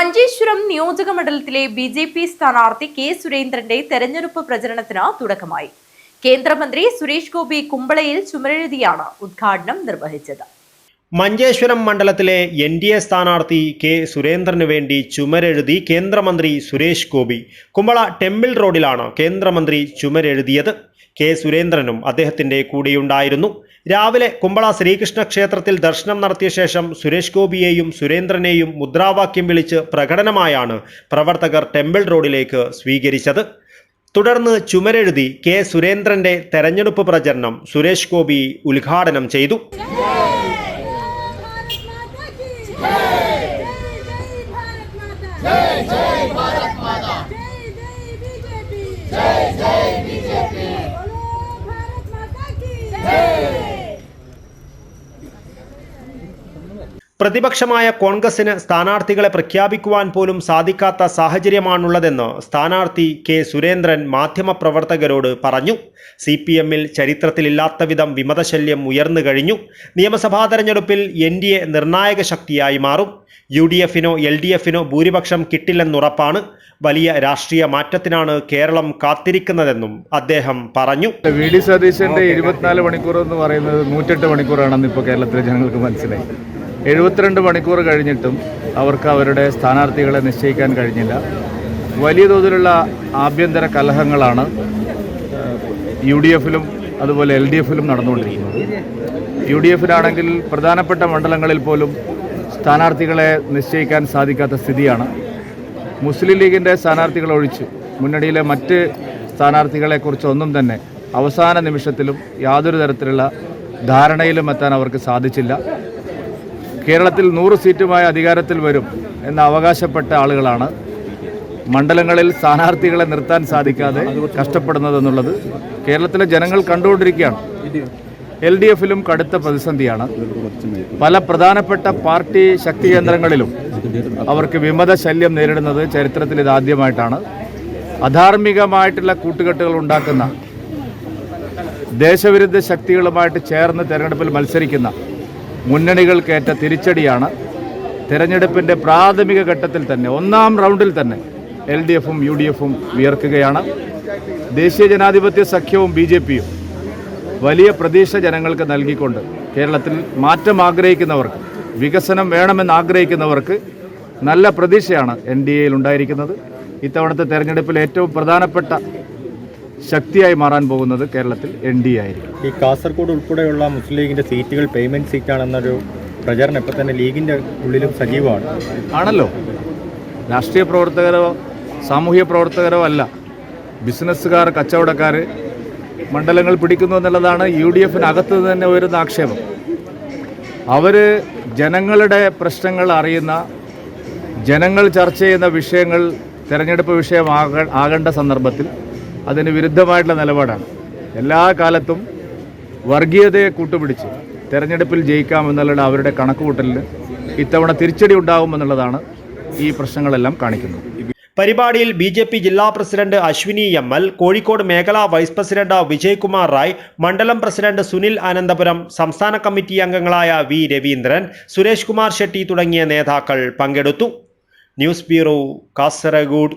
മഞ്ചേശ്വരം നിയോജക മണ്ഡലത്തിലെ ബി.ജെ.പി. സ്ഥാനാർത്ഥി കെ സുരേന്ദ്രന്റെ തെരഞ്ഞെടുപ്പ് പ്രചരണത്തിന് തുടക്കമായി. കേന്ദ്രമന്ത്രി സുരേഷ് ഗോപി കുമ്പളയിൽ ചുമരെഴുതിയാണ് ഉദ്ഘാടനം നിർവഹിച്ചത്. മഞ്ചേശ്വരം മണ്ഡലത്തിലെ എൻ.ഡി.എ സ്ഥാനാർത്ഥി കെ സുരേന്ദ്രനു വേണ്ടി ചുമരെഴുതി കേന്ദ്രമന്ത്രി സുരേഷ് ഗോപി. കുമ്പള ടെമ്പിൾ റോഡിലാണ് കേന്ദ്രമന്ത്രി ചുമരെഴുതിയത്. കെ സുരേന്ദ്രനും അദ്ദേഹത്തിന്റെ കൂടെയുണ്ടായിരുന്നു. രാവിലെ കുമ്പള ശ്രീകൃഷ്ണ ക്ഷേത്രത്തിൽ ദർശനം നടത്തിയ ശേഷം സുരേഷ് ഗോപിയെയും സുരേന്ദ്രനെയും മുദ്രാവാക്യം വിളിച്ച് പ്രകടനമായാണ് പ്രവർത്തകർ ടെമ്പിൾ റോഡിലേക്ക് സ്വീകരിച്ചത്. തുടർന്ന് ചുമരെഴുതി കെ സുരേന്ദ്രന്റെ തെരഞ്ഞെടുപ്പ് പ്രചരണം സുരേഷ് ഗോപി ഉദ്ഘാടനം ചെയ്തു. പ്രതിപക്ഷമായ കോൺഗ്രസിന് സ്ഥാനാർത്ഥികളെ പ്രഖ്യാപിക്കുവാൻ പോലും സാധിക്കാത്ത സാഹചര്യമാണുള്ളതെന്ന് സ്ഥാനാർത്ഥി കെ സുരേന്ദ്രൻ മാധ്യമപ്രവർത്തകരോട് പറഞ്ഞു. CPM-ൽ ചരിത്രത്തിലില്ലാത്ത വിധം വിമതശല്യം ഉയർന്നു കഴിഞ്ഞു. നിയമസഭാ തെരഞ്ഞെടുപ്പിൽ NDA നിർണായക ശക്തിയായി മാറും. UDF-നോ LDF-നോ ഭൂരിപക്ഷം കിട്ടില്ലെന്നുറപ്പാണ്. വലിയ രാഷ്ട്രീയ മാറ്റത്തിനാണ് കേരളം കാത്തിരിക്കുന്നതെന്നും അദ്ദേഹം പറഞ്ഞു. VD സതീശന്റെ 24 മണിക്കൂർ എന്ന് പറയുന്നത് 108 മണിക്കൂറാണെന്ന് ഇപ്പോൾ കേരളത്തിലെ ജനങ്ങൾക്ക് മനസ്സിലായി. 72 മണിക്കൂർ കഴിഞ്ഞിട്ടും അവർക്ക് അവരുടെ സ്ഥാനാർത്ഥികളെ നിശ്ചയിക്കാൻ കഴിഞ്ഞില്ല. വലിയ തോതിലുള്ള ആഭ്യന്തര കലഹങ്ങളാണ് UDF-ലും അതുപോലെ LDF-ലും നടന്നുകൊണ്ടിരിക്കുന്നത്. UDF-നാണെങ്കിൽ പ്രധാനപ്പെട്ട മണ്ഡലങ്ങളിൽ പോലും സ്ഥാനാർത്ഥികളെ നിശ്ചയിക്കാൻ സാധിക്കാത്ത സ്ഥിതിയാണ്. മുസ്ലിം ലീഗിൻ്റെ സ്ഥാനാർത്ഥികൾ ഒഴിച്ച് മുന്നണിയിലെ മറ്റ് സ്ഥാനാർത്ഥികളെക്കുറിച്ചൊന്നും തന്നെ അവസാന നിമിഷത്തിലും യാതൊരു തരത്തിലുള്ള ധാരണയിലും എത്താൻ അവർക്ക് സാധിച്ചില്ല. കേരളത്തിൽ 100 സീറ്റുമായി അധികാരത്തിൽ വരും എന്ന് അവകാശപ്പെട്ട ആളുകളാണ് മണ്ഡലങ്ങളിൽ സ്ഥാനാർത്ഥികളെ നിർത്താൻ സാധിക്കാതെ കഷ്ടപ്പെടുന്നതെന്നുള്ളത് കേരളത്തിലെ ജനങ്ങൾ കണ്ടുകൊണ്ടിരിക്കുകയാണ്. LDF-ലും കടുത്ത പ്രതിസന്ധിയാണ്. പല പ്രധാനപ്പെട്ട പാർട്ടി ശക്തി കേന്ദ്രങ്ങളിലും അവർക്ക് വിമത ശല്യം നേരിടുന്നത് ചരിത്രത്തിൽ ഇതാദ്യമായിട്ടാണ്. അധാർമികമായിട്ടുള്ള കൂട്ടുകെട്ടുകൾ ഉണ്ടാക്കുന്ന ദേശവിരുദ്ധ ശക്തികളുമായിട്ട് ചേർന്ന് തെരഞ്ഞെടുപ്പിൽ മത്സരിക്കുന്ന മുന്നണികൾക്കേറ്റ തിരിച്ചടിയാണ്. തെരഞ്ഞെടുപ്പിൻ്റെ പ്രാഥമിക ഘട്ടത്തിൽ തന്നെ 1ാം റൗണ്ടിൽ തന്നെ LDF-ഉം UDF-ഉം വിയർക്കുകയാണ്. ദേശീയ ജനാധിപത്യ സഖ്യവും BJP-യും വലിയ പ്രതീക്ഷ ജനങ്ങൾക്ക് നൽകിക്കൊണ്ട് കേരളത്തിൽ മാറ്റം ആഗ്രഹിക്കുന്നവർക്ക്, വികസനം വേണമെന്ന് ആഗ്രഹിക്കുന്നവർക്ക് നല്ല പ്രതീക്ഷയാണ് NDA-യിൽ ഉണ്ടായിരിക്കുന്നത്. ഇത്തവണത്തെ തെരഞ്ഞെടുപ്പിൽ ഏറ്റവും പ്രധാനപ്പെട്ട ശക്തിയായി മാറാൻ പോകുന്നത് കേരളത്തിൽ NDA ആയിരിക്കും. ഈ കാസർഗോഡ് ഉൾപ്പെടെയുള്ള മുസ്ലിം ലീഗിൻ്റെ സീറ്റുകൾ പേയ്മെൻറ്റ് സീറ്റാണെന്നൊരു പ്രചരണം ഇപ്പോൾ തന്നെ ലീഗിൻ്റെ ഉള്ളിലും സജീവമാണ്. ആണല്ലോ. രാഷ്ട്രീയ പ്രവർത്തകരോ സാമൂഹ്യ പ്രവർത്തകരോ അല്ല, ബിസിനസ്സുകാർ, കച്ചവടക്കാർ മണ്ഡലങ്ങൾ പിടിക്കുന്നു എന്നുള്ളതാണ് UDF-നകത്ത് തന്നെ ഉയരുന്ന ആക്ഷേപം. അവർ ജനങ്ങളുടെ പ്രശ്നങ്ങൾ അറിയുന്ന, ജനങ്ങൾ ചർച്ച ചെയ്യുന്ന വിഷയങ്ങൾ തെരഞ്ഞെടുപ്പ് വിഷയമാകേണ്ട സന്ദർഭത്തിൽ അതിന് വിരുദ്ധമായിട്ടുള്ള നിലപാടാണ്. എല്ലാ കാലത്തും വർഗീയതയെ കൂട്ടുപിടിച്ച് തെരഞ്ഞെടുപ്പിൽ ജയിക്കാമെന്നുള്ള അവരുടെ കണക്കുകൂട്ടലിന് ഇത്തവണ തിരിച്ചടി ഉണ്ടാകുമെന്നുള്ളതാണ് ഈ പ്രശ്നങ്ങളെല്ലാം കാണിക്കുന്നത്. പരിപാടിയിൽ BJP ജില്ലാ പ്രസിഡന്റ് അശ്വിനി ML, കോഴിക്കോട് മേഖലാ വൈസ് പ്രസിഡന്റ് വിജയ്കുമാർ റായ്, മണ്ഡലം പ്രസിഡന്റ് സുനിൽ അനന്തപുരം, സംസ്ഥാന കമ്മിറ്റി അംഗങ്ങളായ V രവീന്ദ്രൻ, സുരേഷ് കുമാർ ഷെട്ടി തുടങ്ങിയ നേതാക്കൾ പങ്കെടുത്തു. News bureau, Kasaragod.